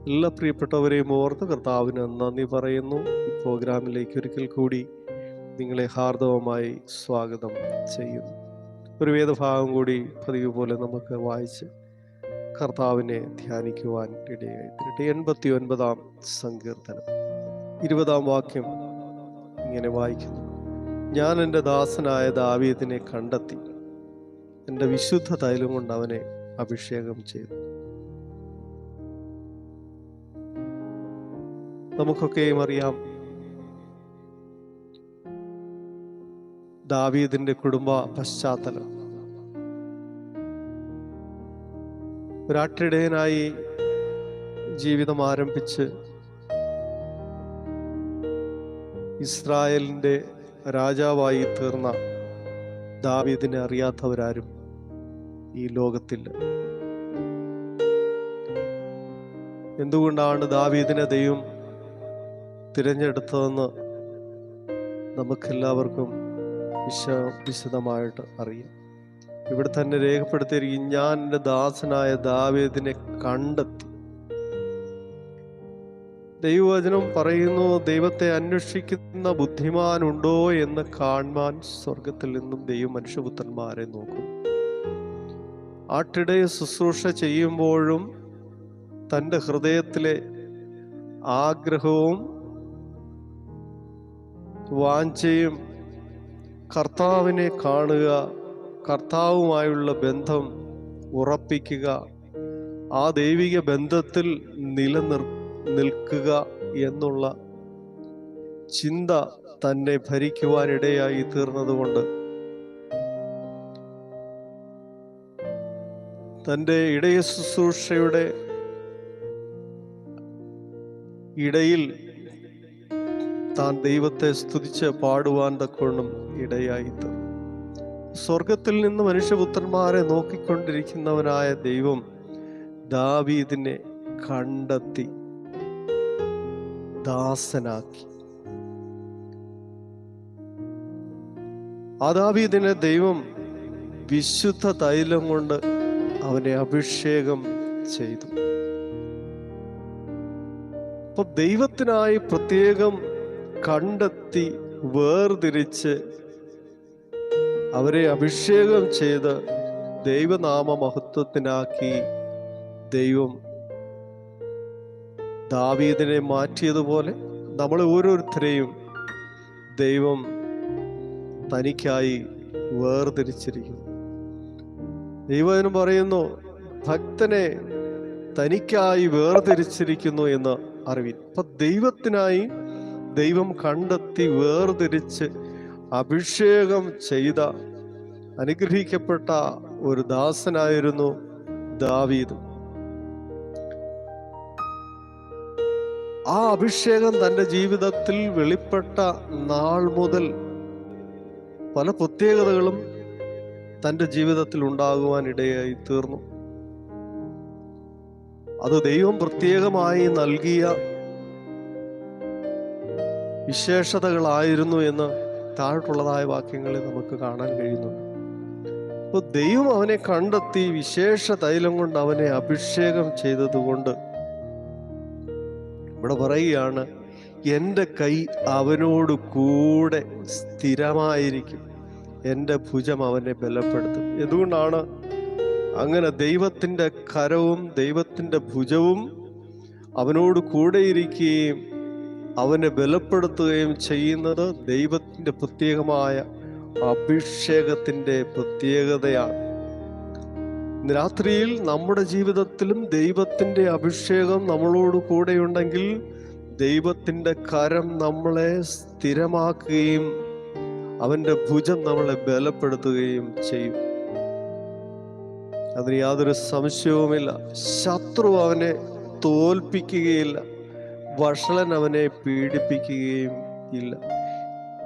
എല്ലാ പ്രിയപ്പെട്ടവരെയും ഓർത്ത് കർത്താവിന് നന്ദി പറയുന്നു. ഈ പ്രോഗ്രാമിലേക്ക് ഒരിക്കൽ കൂടി നിങ്ങളെ ഹാർദവമായി സ്വാഗതം ചെയ്യുന്നു. ഒരു വേദഭാഗം കൂടി പതിവ് പോലെ നമുക്ക് വായിച്ച് കർത്താവിനെ ധ്യാനിക്കുവാൻ ഇടയായി. 89-ാം സങ്കീർത്തനം 20-ാം വാക്യം ഇങ്ങനെ വായിക്കുന്നു: ഞാൻ എൻ്റെ ദാസനായ ദാവീദിനെ കണ്ടെത്തി, എൻ്റെ വിശുദ്ധ തൈലം കൊണ്ട് അവനെ അഭിഷേകം ചെയ്തു. നമുക്കൊക്കെയും അറിയാം, ദാവീദിന്റെ കുടുംബ പശ്ചാത്തലം. ഒരാട്ടിടയനായി ജീവിതം ആരംഭിച്ച് ഇസ്രായേലിന്റെ രാജാവായി തീർന്ന ദാവീദിനെ അറിയാത്തവരാരും ഈ ലോകത്തില്ല. എന്തുകൊണ്ടാണ് ദാവീദിനെ ദൈവം തിരഞ്ഞെടുത്തതെന്ന് നമുക്കെല്ലാവർക്കും വിശദമായിട്ട് അറിയാം. ഇവിടെ തന്നെ രേഖപ്പെടുത്തിയിരിക്കും: ഞാൻ എൻ്റെ ദാസനായ ദാവീദിനെ കണ്ടെത്തി. ദൈവവചനം പറയുന്നു, ദൈവത്തെ അന്വേഷിക്കുന്ന ബുദ്ധിമാനുണ്ടോ എന്ന് കാണുവാൻ സ്വർഗത്തിൽ നിന്നും ദൈവം മനുഷ്യപുത്രന്മാരെ നോക്കും. ആട്ടിടയ ശുശ്രൂഷ ചെയ്യുമ്പോഴും തൻ്റെ ഹൃദയത്തിലെ ആഗ്രഹവും വാഞ്ചയും കർത്താവിനെ കാണുക, കർത്താവുമായുള്ള ബന്ധം ഉറപ്പിക്കുക, ആ ദൈവിക ബന്ധത്തിൽ നിൽക്കുക എന്നുള്ള ചിന്ത തന്നെ ഭരിക്കുവാനിടയായി തീർന്നതുകൊണ്ട് തൻ്റെ ഇടയ ശുശ്രൂഷയുടെ ഇടയിൽ താൻ ദൈവത്തെ സ്തുതിച്ച് പാടുവാൻ തക്കവണ്ണം ഇടയായി തീർന്നു. സ്വർഗത്തിൽ നിന്ന് മനുഷ്യപുത്രന്മാരെ നോക്കിക്കൊണ്ടിരിക്കുന്നവനായ ദൈവം ദാവീദിനെ കണ്ടെത്തി ദാസനാക്കി. ആ ദാവീദിനെ ദൈവം വിശുദ്ധ തൈലം കൊണ്ട് അവനെ അഭിഷേകം ചെയ്തു. അപ്പൊ ദൈവത്തിനായി പ്രത്യേകം കണ്ടെത്തി വേർതിരിച്ച് അവരെ അഭിഷേകം ചെയ്ത് ദൈവനാമ മഹത്വത്തിനാക്കി ദൈവം ദാവീദിനെ മാറ്റിയതുപോലെ നമ്മളെ ഓരോരുത്തരെയും ദൈവം തനിക്കായി വേർതിരിച്ചിരിക്കുന്നു. ദൈവം പറയുന്നു, ഭക്തനെ തനിക്കായി വേർതിരിച്ചിരിക്കുന്നു എന്ന് അറിവിൻ. അപ്പൊ ദൈവത്തിനായി ദൈവം കണ്ടെത്തി വേർതിരിച്ച് അഭിഷേകം ചെയ്ത അനുഗ്രഹിക്കപ്പെട്ട ഒരു ദാസനായിരുന്നു ദാവീദ്. ആ അഭിഷേകം തൻ്റെ ജീവിതത്തിൽ വെളിപ്പെട്ട നാൾ മുതൽ പല പ്രത്യേകതകളും തൻ്റെ ജീവിതത്തിൽ ഉണ്ടാകുവാൻ ഇടയായി തീർന്നു. അത് ദൈവം പ്രത്യേകമായി നൽകിയ വിശേഷതകളായിരുന്നു എന്ന് താഴെയുള്ളതായ വാക്യങ്ങളിൽ നമുക്ക് കാണാൻ കഴിയുന്നുണ്ട്. അപ്പോൾ ദൈവം അവനെ കണ്ടെത്തി വിശേഷ തൈലം കൊണ്ട് അവനെ അഭിഷേകം ചെയ്തതുകൊണ്ട് ഇവിടെ പറയുകയാണ്, എൻ്റെ കൈ അവനോട് കൂടെ സ്ഥിരമായിരിക്കും, എൻ്റെ ഭുജം അവനെ ബലപ്പെടുത്തും. എന്തുകൊണ്ടാണ് അങ്ങനെ ദൈവത്തിൻ്റെ കരവും ദൈവത്തിൻ്റെ ഭുജവും അവനോട് കൂടെയിരിക്കുകയും അവനെ ബലപ്പെടുത്തുകയും ചെയ്യുന്നത്? ദൈവത്തിൻ്റെ പ്രത്യേകമായ അഭിഷേകത്തിൻ്റെ പ്രത്യേകതയാണ്. രാത്രിയിൽ നമ്മുടെ ജീവിതത്തിലും ദൈവത്തിൻ്റെ അഭിഷേകം നമ്മളോട് കൂടെയുണ്ടെങ്കിൽ ദൈവത്തിൻ്റെ കരം നമ്മളെ സ്ഥിരമാക്കുകയും അവൻ്റെ ഭുജം നമ്മളെ ബലപ്പെടുത്തുകയും ചെയ്യും. അതിന് യാതൊരു സംശയവുമില്ല. ശത്രു അവനെ തോൽപ്പിക്കുകയില്ല, വഷളൻ അവനെ പീഡിപ്പിക്കുകയും ഇല്ല.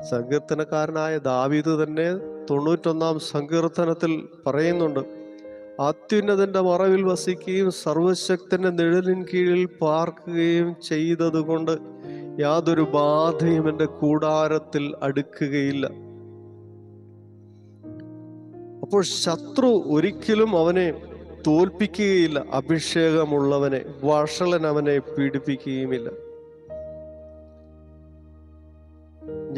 സങ്കീർത്തനക്കാരനായ ദാവീദ് തന്നെ 91-ാം സങ്കീർത്തനത്തിൽ പറയുന്നുണ്ട്, അത്യുന്നതന്റെ മറവിൽ വസിക്കുകയും സർവശക്തന്റെ നിഴലിൻ കീഴിൽ പാർക്കുകയും ചെയ്തതുകൊണ്ട് യാതൊരു ബാധയും എൻ്റെ കൂടാരത്തിൽ അടുക്കുകയില്ല. അപ്പോൾ ശത്രു ഒരിക്കലും അവനെ തോൽപ്പിക്കുകയില്ല. അഭിഷേകമുള്ളവനെ വഷളൻ അവനെ പീഡിപ്പിക്കുകയുമില്ല.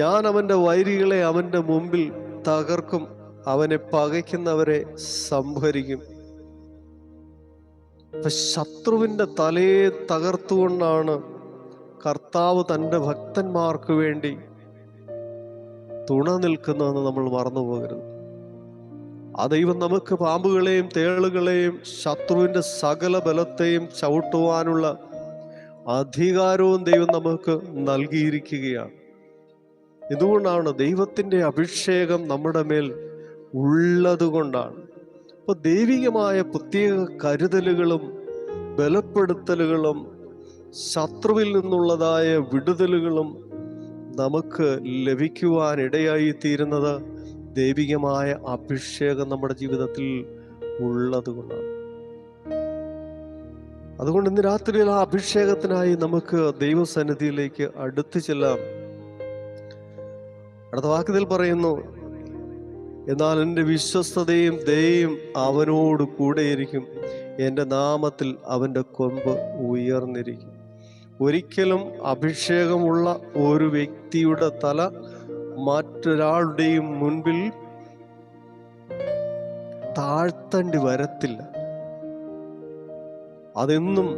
ഞാൻ അവന്റെ വൈരികളെ അവന്റെ മുമ്പിൽ തകർക്കും, അവനെ പകയ്ക്കുന്നവരെ സംഹരിക്കും. ശത്രുവിന്റെ തലയെ തകർത്തുകൊണ്ടാണ് കർത്താവ് തൻ്റെ ഭക്തന്മാർക്ക് വേണ്ടി തുണ നിൽക്കുന്നതെന്ന് നമ്മൾ മറന്നുപോകരുത്. ആ ദൈവം നമുക്ക് പാമ്പുകളെയും തേളുകളെയും ശത്രുവിന്റെ സകല ബലത്തെയും ചവിട്ടുവാനുള്ള അധികാരവും ദൈവം നമുക്ക് നൽകിയിരിക്കുകയാണ്. ഇതുകൊണ്ടാണ് ദൈവത്തിന്റെ അഭിഷേകം നമ്മുടെ മേൽ ഉള്ളത് കൊണ്ടാണ്. അപ്പൊ ദൈവികമായ പ്രത്യേക കരുതലുകളും ബലപ്പെടുത്തലുകളും ശത്രുവിൽ നിന്നുള്ളതായ വിടുതലുകളും നമുക്ക് ലഭിക്കുവാൻ ഇടയായി തീരുന്നത് ദൈവികമായ അഭിഷേകം നമ്മുടെ ജീവിതത്തിൽ ഉള്ളത് കൊണ്ടാണ്. അതുകൊണ്ട് ഇന്ന് രാത്രിയിൽ ആ അഭിഷേകത്തിനായി നമുക്ക് ദൈവസന്നിധിയിലേക്ക് അടുത്തു ചെല്ലാം. അടുത്ത വാക്യത്തിൽ പറയുന്നു, എന്നാൽ എൻ്റെ വിശ്വസ്തതയും ദയയും അവനോട് കൂടെയിരിക്കും, എൻ്റെ നാമത്തിൽ അവൻ്റെ കൊമ്പ് ഉയർന്നിരിക്കും. ഒരിക്കലും അഭിഷേകമുള്ള ഒരു വ്യക്തിയുടെ തല മറ്റൊരാളുടെയും മുൻപിൽ താഴ്ത്തേണ്ടി വരത്തില്ല. അതെന്നും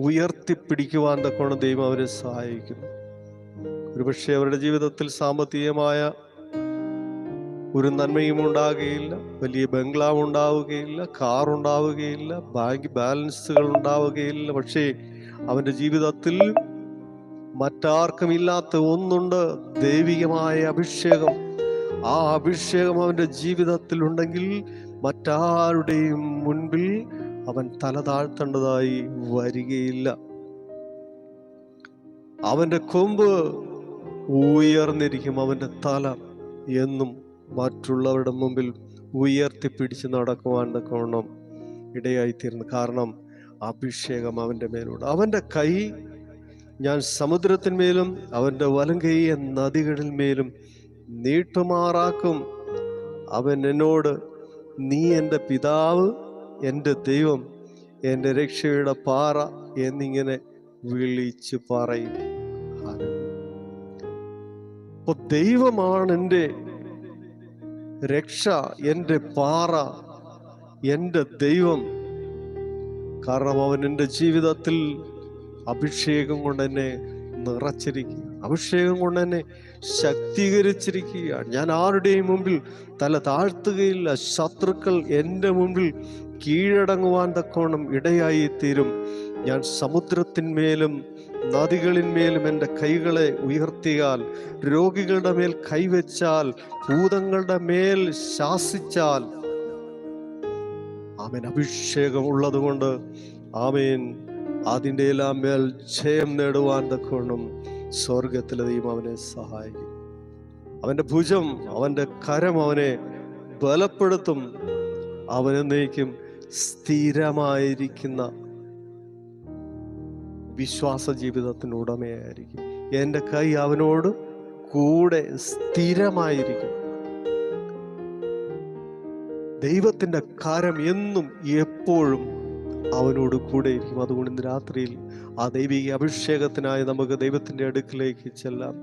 ഉയർത്തിപ്പിടിക്കുവാൻ തക്കോണം ദൈവം അവരെ സഹായിക്കുന്നു. ഒരുപക്ഷെ അവരുടെ ജീവിതത്തിൽ സാമ്പത്തികമായ ഒരു നന്മയും ഉണ്ടാകുകയില്ല, വലിയ ബംഗ്ലാവ് ഉണ്ടാവുകയില്ല, കാർ ഉണ്ടാവുകയില്ല, ബാങ്ക് ബാലൻസുകൾ ഉണ്ടാവുകയില്ല. പക്ഷേ അവന്റെ ജീവിതത്തിൽ മറ്റാർക്കും ഇല്ലാത്ത ഒന്നുണ്ട്, ദൈവികമായ അഭിഷേകം. ആ അഭിഷേകം അവന്റെ ജീവിതത്തിൽ ഉണ്ടെങ്കിൽ മറ്റാരുടെയും മുൻപിൽ അവൻ തല താഴ്ത്തേണ്ടതായി വരികയില്ല. അവന്റെ കൊമ്പ് ഉയർന്നിരിക്കും, അവന്റെ തല എന്നും മറ്റുള്ളവരുടെ മുമ്പിൽ ഉയർത്തിപ്പിടിച്ച് നടക്കുവാൻ തക്കവണ്ണം ഇടയായിത്തീരുന്നു. കാരണം അഭിഷേകം അവന്റെ മേലുണ്ട്. അവന്റെ കൈ ഞാൻ സമുദ്രത്തിന്മേലും അവന്റെ വലം കൈ നദികളിന്മേലും നീട്ടുമാറാക്കും. അവൻ എന്നോട്, നീ എൻ്റെ പിതാവ്, എൻ്റെ ദൈവം, എൻ്റെ രക്ഷയുടെ പാറ എന്നിങ്ങനെ വിളിച്ചു പറയും. അപ്പൊ ദൈവമാണ് എൻ്റെ രക്ഷ, എൻ്റെ പാറ, എൻ്റെ ദൈവം. കാരണം അവൻ എൻ്റെ ജീവിതത്തിൽ അഭിഷേകം കൊണ്ട് എന്നെ നിറച്ചിരിക്കുക, അഭിഷേകം കൊണ്ട് എന്നെ ശക്തീകരിച്ചിരിക്കുകയാണ്. ഞാൻ ആരുടെയും മുമ്പിൽ തല താഴ്ത്തുകയില്ല. ശത്രുക്കൾ എൻ്റെ മുമ്പിൽ കീഴടങ്ങുവാൻ തക്കോണം ഇടയായി തീരും. ഞാൻ സമുദ്രത്തിന്മേലും നദികളിന്മേലും എൻ്റെ കൈകളെ ഉയർത്തിയാൽ, രോഗികളുടെ മേൽ കൈവച്ചാൽ, ഭൂതങ്ങളുടെ മേൽ ശാസിച്ചാൽ, ആമേൻ, അഭിഷേകം ഉള്ളത് കൊണ്ട് ആമേൻ അതിൻ്റെ എല്ലാം മേൽ ജയം നേടുവാൻ തക്കോണം സ്വർഗത്തിലെ ദൈവം അവനെ സഹായിക്കും. അവന്റെ ഭുജം, അവന്റെ കരം അവനെ ബലപ്പെടുത്തും. അവനെന്നേക്കും സ്ഥിരമായിരിക്കുന്ന വിശ്വാസ ജീവിതത്തിന് ഉടമയായിരിക്കും. എൻ്റെ കൈ അവനോട് കൂടെ സ്ഥിരമായിരിക്കും. ദൈവത്തിന്റെ കരം എന്നും എപ്പോഴും അവനോട് കൂടെ ഇരിക്കും. അതുകൊണ്ട് ഇന്ന് രാത്രിയിൽ ആ ദൈവിക അഭിഷേകത്തിനായി നമുക്ക് ദൈവത്തിന്റെ അടുക്കിലേക്ക് ചെല്ലാം.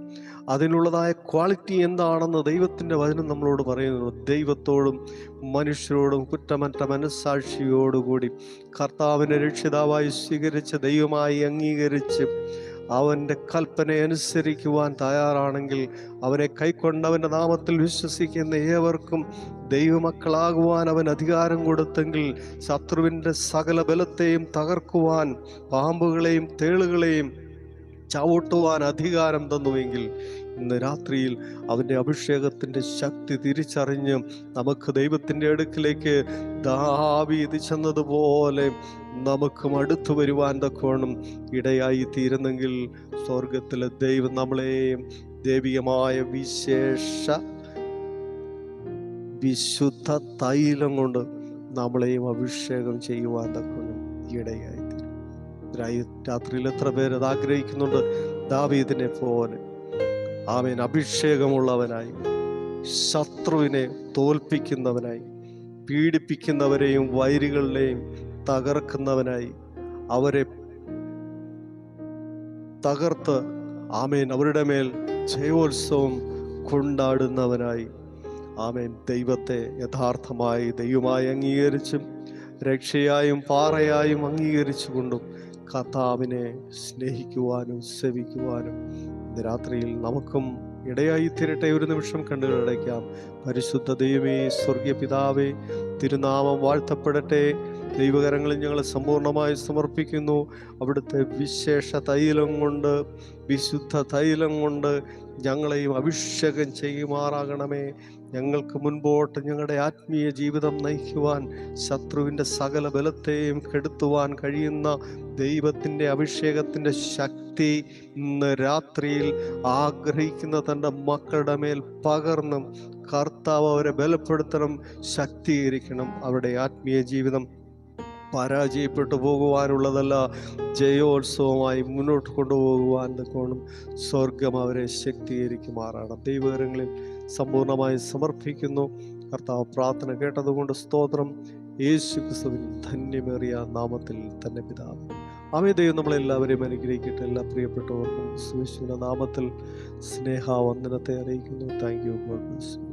അതിനുള്ളതായ ക്വാളിറ്റി എന്താണെന്ന് ദൈവത്തിന്റെ വചനം നമ്മളോട് പറയുന്നു. ദൈവത്തോടും മനുഷ്യരോടും കുറ്റമറ്റ മനസ്സാക്ഷിയോടുകൂടി കർത്താവിനെ രക്ഷിതാവായി സ്വീകരിച്ച് ദൈവമായി അംഗീകരിച്ച് അവന്റെ കൽപ്പന അനുസരിക്കുവാൻ തയ്യാറാണെങ്കിൽ, അവനെ കൈക്കൊണ്ട് അവന്റെ നാമത്തിൽ വിശ്വസിക്കുന്ന ഏവർക്കും ദൈവമക്കളാകുവാൻ അവൻ അധികാരം കൊടുത്തെങ്കിൽ, ശത്രുവിന്റെ സകല ബലത്തെയും തകർക്കുവാൻ, പാമ്പുകളെയും തേളുകളെയും ചവിട്ടുവാൻ അധികാരം തന്നുവെങ്കിൽ, ഇന്ന് രാത്രിയിൽ അവന്റെ അഭിഷേകത്തിന്റെ ശക്തി തിരിച്ചറിഞ്ഞ് നമുക്ക് ദൈവത്തിന്റെ അടുക്കിലേക്ക് ദാവീദ് ചെന്നതുപോലെ നമുക്കും അടുത്തു വരുവാൻ തക്കോണം ഇടയായി തീരുന്നെങ്കിൽ, സ്വർഗത്തിലെ ദൈവം നമ്മളെയും ദൈവികമായ വിശുദ്ധ തൈലം കൊണ്ട് നമ്മളെയും അഭിഷേകം ചെയ്യുവാൻ തക്കോണം ഇടയായി തീരും. രാത്രിയിൽ എത്ര പേര് അത് ആഗ്രഹിക്കുന്നുണ്ട്? ദാവീദിനെ പോലെ ആമേൻ അഭിഷേകമുള്ളവനായി, ശത്രുവിനെ തോൽപ്പിക്കുന്നവനായി, പീഡിപ്പിക്കുന്നവരെയും വൈരികളെയും തകർക്കുന്നവനായി, അവരെ തകർത്ത് ആമേൻ അവരുടെ മേൽ ജയോത്സവം കൊണ്ടാടുന്നവനായി, ആമേൻ ദൈവത്തെ യഥാർത്ഥമായി ദൈവമായി അംഗീകരിച്ചും രക്ഷയായും പാറയായും അംഗീകരിച്ചുകൊണ്ടും കർത്താവിനെ സ്നേഹിക്കുവാനും സേവിക്കുവാനും ഇന്ന് രാത്രിയിൽ നമുക്കും ഇടയായി തീരട്ടെ. ഒരു നിമിഷം കണ്ണുകളടയ്ക്കാം. പരിശുദ്ധ ദൈവമേ, സ്വർഗീയ പിതാവേ, തിരുനാമം വാഴ്ത്തപ്പെടട്ടെ. ദൈവകരങ്ങളിൽ ഞങ്ങളെ സമ്പൂർണ്ണമായി സമർപ്പിക്കുന്നു. അവിടുത്തെ വിശേഷ തൈലം കൊണ്ട്, വിശുദ്ധ തൈലം കൊണ്ട് ഞങ്ങളെയും അഭിഷേകം ചെയ്യുമാറാകണമേ. ഞങ്ങൾക്ക് മുൻപോട്ട് ഞങ്ങളുടെ ആത്മീയ ജീവിതം നയിക്കുവാൻ, ശത്രുവിൻ്റെ സകല ബലത്തെയും കെടുത്തുവാൻ കഴിയുന്ന ദൈവത്തിൻ്റെ അഭിഷേകത്തിൻ്റെ ശക്തി ഇന്ന് രാത്രിയിൽ ആഗ്രഹിക്കുന്ന തൻ്റെ മക്കളുടെ മേൽ പകർന്നും കർത്താവ് അവരെ ബലപ്പെടുത്തണം, ശക്തീകരിക്കണം. അവരുടെ ആത്മീയ ജീവിതം പരാജയപ്പെട്ടു പോകുവാനുള്ളതല്ല, ജയോത്സവമായി മുന്നോട്ട് കൊണ്ടുപോകുവാൻ തക്കോണം സ്വർഗം അവരെ ശക്തീകരിക്കുമാറാണ്. ദൈവകരങ്ങളിൽ സമ്പൂർണ്ണമായി സമർപ്പിക്കുന്നു. കർത്താവ് പ്രാർത്ഥന കേട്ടതുകൊണ്ട് സ്തോത്രം. യേശു ക്രിസ്തുവിൻ ധന്യമേറിയ നാമത്തിൽ തന്നെ പിതാവ്. ആമേൻ. ദൈവം നമ്മളെല്ലാവരെയും അനുഗ്രഹിക്കട്ടെ. എല്ലാ പ്രിയപ്പെട്ടവർക്കും യേശുവിന്റെ നാമത്തിൽ സ്നേഹവന്ദനത്തെ അറിയിക്കുന്നു. Thank you. God bless you.